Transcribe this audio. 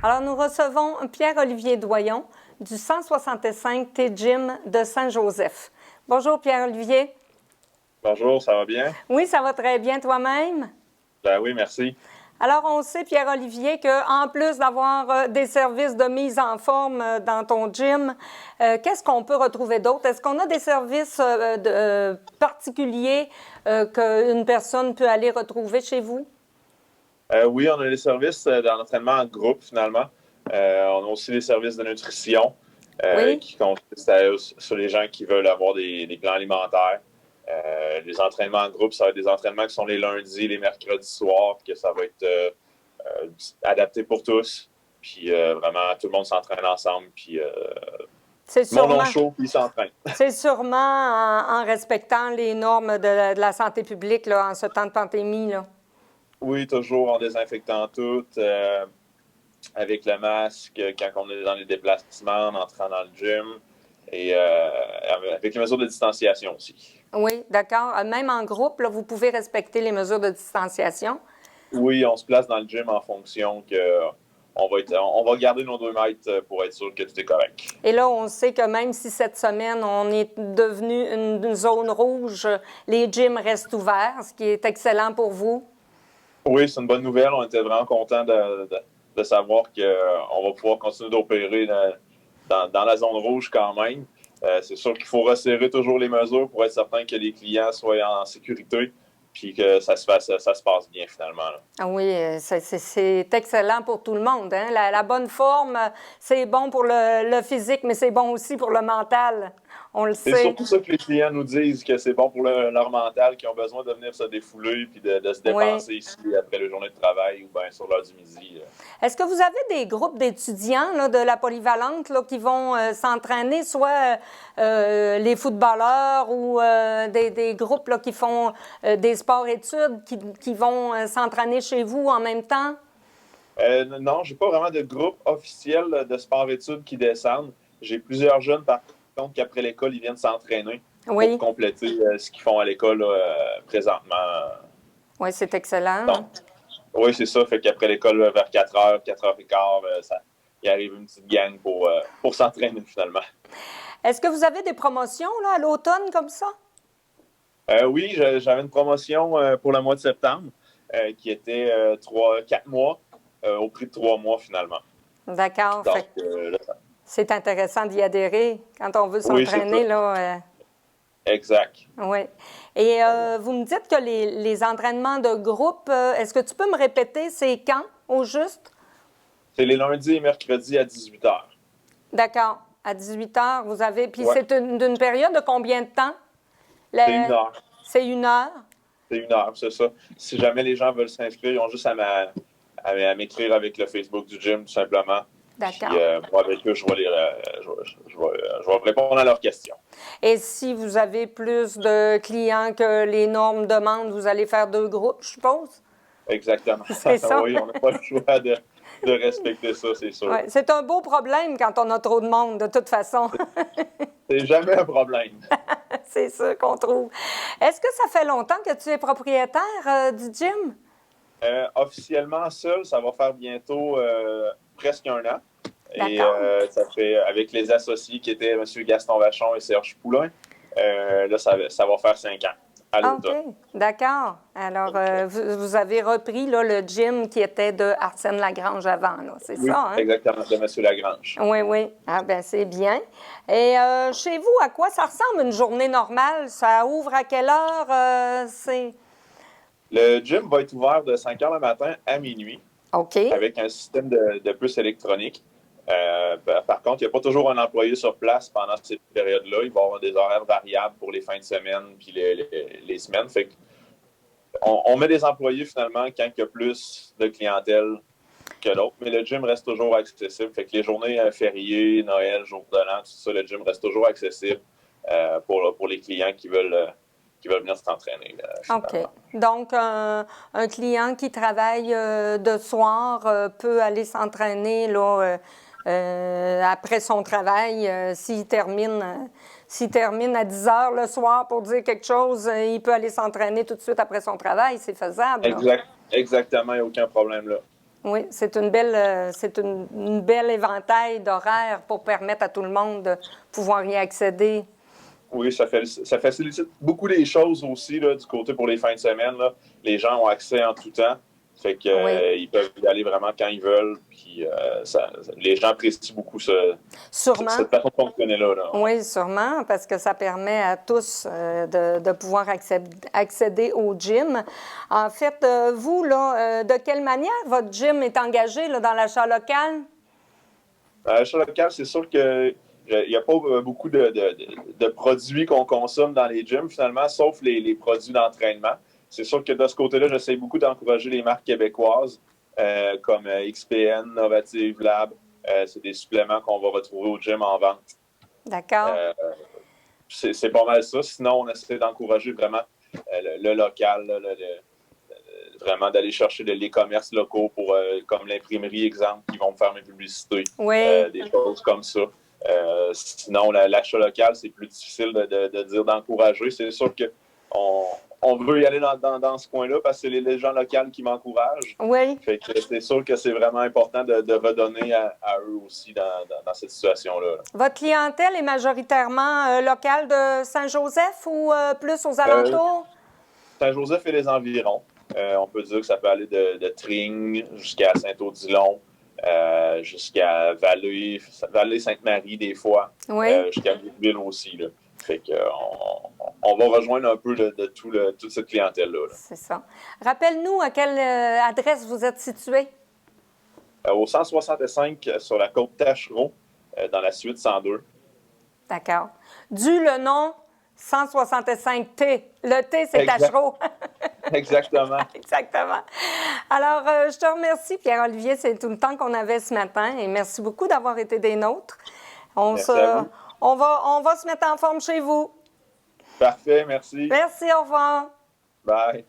Alors, nous recevons Pierre-Olivier Doyon du 165 T-Gym de Saint-Joseph. Bonjour Pierre-Olivier. Bonjour, ça va bien? Oui, ça va très bien toi-même? Ben oui, merci. Alors, on sait, Pierre-Olivier, qu'en plus d'avoir des services de mise en forme dans ton gym, qu'est-ce qu'on peut retrouver d'autre? Est-ce qu'on a des services particuliers qu'une personne peut aller retrouver chez vous? Oui, on a des services d'entraînement en groupe, finalement. On a aussi des services de nutrition Oui. qui consistent sur les gens qui veulent avoir des plans alimentaires. Les entraînements en groupe, ça va être des entraînements qui sont les lundis, les mercredis soirs, que ça va être adapté pour tous. Puis vraiment, tout le monde s'entraîne ensemble. Puis C'est tout le monde sûrement, est chaud, puis ils s'entraînent. c'est sûrement en respectant les normes de la santé publique là, en ce temps de pandémie, là. Oui, toujours en désinfectant tout. Avec le masque, quand on est dans les déplacements, en entrant dans le gym, et avec les mesures de distanciation aussi. Oui, d'accord. Même en groupe, là, vous pouvez respecter les mesures de distanciation. Oui, on se place dans le gym en fonction que on va garder nos 2 mètres pour être sûr que tout est correct. Et là, on sait que même si cette semaine, on est devenu une zone rouge, les gyms restent ouverts, ce qui est excellent pour vous. Oui, c'est une bonne nouvelle. On était vraiment contents de savoir qu'on va pouvoir continuer d'opérer dans la zone rouge quand même. C'est sûr qu'il faut resserrer toujours les mesures pour être certain que les clients soient en sécurité puis que ça se passe bien finalement, là. Ah oui, c'est excellent pour tout le monde, hein? La bonne forme, c'est bon pour le physique, mais c'est bon aussi pour le mental. On le C'est sait. surtout ça que les clients nous disent, que c'est bon pour leur mental, qu'ils ont besoin de venir se défouler puis de se Oui. dépenser ici après les journées de travail ou bien sur l'heure du midi. Est-ce que vous avez des groupes d'étudiants là, de la polyvalente là, qui vont s'entraîner, soit les footballeurs ou des groupes là, qui font des sports-études qui vont s'entraîner chez vous en même temps? Non, j'ai pas vraiment de groupe officiel de sport-études qui descendent. J'ai plusieurs jeunes, par contre, qu'après l'école, ils viennent s'entraîner pour Oui, compléter ce qu'ils font à l'école présentement. oui, c'est excellent, Donc, hein? oui, c'est ça. Fait qu'après l'école, vers 4 h, 4 h 15, il arrive une petite gang pour s'entraîner finalement. Est-ce que vous avez des promotions là, à l'automne comme ça? Oui, j'avais une promotion pour le mois de septembre qui était 4 mois au prix de 3 mois finalement. D'accord. Donc, là, C'est intéressant d'y adhérer quand on veut oui, c'est ça. s'entraîner, là. Exact. Oui. Et vous me dites que les entraînements de groupe, est-ce que tu peux me répéter, c'est quand, au juste? C'est les lundis et mercredis à 18 h. D'accord. À 18 heures, vous avez. Puis Ouais, c'est d'une période de combien de temps? c'est 1 heure. C'est 1 heure? C'est 1 heure, c'est ça. Si jamais les gens veulent s'inscrire, ils ont juste à m'écrire avec le Facebook du gym, tout simplement. Puis D'accord. moi, avec eux, je vais répondre à leurs questions. Et si vous avez plus de clients que les normes demandent, vous allez faire 2 groupes, je suppose? Exactement. C'est ça? Oui, on n'a pas le choix de respecter ça, c'est sûr. Oui. C'est un beau problème quand on a trop de monde, de toute façon. C'est jamais un problème. C'est ça qu'on trouve. Est-ce que ça fait longtemps que tu es propriétaire du gym? Officiellement seul, ça va faire bientôt presque 1 an. Et D'accord. ça fait avec les associés qui étaient M. Gaston Vachon et Serge Poulain, là, ça va faire 5 ans à l'automne. OK. D'accord. Alors, vous avez repris là, le gym qui était de Arsène Lagrange avant, là. C'est Oui, ça, hein? exactement, de M. Lagrange. Oui, oui. Ah, ben c'est bien. Et chez vous, à quoi ça ressemble une journée normale? Ça ouvre à quelle heure? Le gym va être ouvert de 5 h le matin à minuit OK. avec un système de puces électroniques. Par contre, il n'y a pas toujours un employé sur place pendant cette période-là. Il va y avoir des horaires variables pour les fins de semaine puis les semaines. Fait on met des employés finalement quand il y a plus de clientèle que d'autres, mais le gym reste toujours accessible. Fait que les journées fériées, Noël, jour de l'an, tout ça, le gym reste toujours accessible pour les clients qui veulent venir s'entraîner. OK. Donc, un client qui travaille de soir peut aller s'entraîner là, après son travail. S'il termine à 10 heures le soir pour dire quelque chose, il peut aller s'entraîner tout de suite après son travail. C'est faisable, là. Exactement, il n'y a aucun problème là. Oui, c'est une belle éventail d'horaires pour permettre à tout le monde de pouvoir y accéder. Oui, ça facilite beaucoup les choses aussi là, du côté pour les fins de semaine. Là. Les gens ont accès en tout temps. Fait que, Oui, ils peuvent y aller vraiment quand ils veulent. Puis les gens apprécient beaucoup sûrement. cette façon de fonctionner là. Ouais. Oui, sûrement, parce que ça permet à tous de pouvoir accéder au gym. En fait, vous, là, de quelle manière votre gym est engagé là, dans l'achat local? À l'achat local, c'est sûr que il n'y a pas beaucoup de produits qu'on consomme dans les gyms, finalement, sauf les produits d'entraînement. C'est sûr que de ce côté-là, j'essaie beaucoup d'encourager les marques québécoises comme XPN, Novative Lab. C'est des suppléments qu'on va retrouver au gym en vente. D'accord. Euh, c'est pas mal ça. Sinon, on essaie d'encourager vraiment le local, là, vraiment d'aller chercher les commerces locaux pour comme l'imprimerie, exemple, qui vont me faire mes publicités, Oui, des choses comme ça. Sinon, l'achat local, c'est plus difficile de dire d'encourager. C'est sûr qu'on veut y aller dans ce coin-là parce que c'est les gens locaux qui m'encouragent. oui. Fait que c'est sûr que c'est vraiment important de redonner à eux aussi dans cette situation-là. Votre clientèle est majoritairement locale de Saint-Joseph ou plus aux Euh, alentours? Saint-Joseph et les environs. On peut dire que ça peut aller de Tring jusqu'à Saint-Odilon, jusqu'à Vallée-Sainte-Marie des fois, Oui, jusqu'à Bourville aussi. Là. Fait que, on va rejoindre un peu de toute cette clientèle-là. Là. c'est ça. Rappelle-nous à quelle adresse vous êtes situé. Au 165 sur la côte Tachereau, dans la suite 102. D'accord. Dû le nom 165T. Le T, c'est Tachereau. Exactement. Exactement. Alors, je te remercie, Pierre-Olivier. C'est tout le temps qu'on avait ce matin et merci beaucoup d'avoir été des nôtres. Merci à vous. On va se mettre en forme chez vous. Parfait, merci. Merci, au revoir. Bye.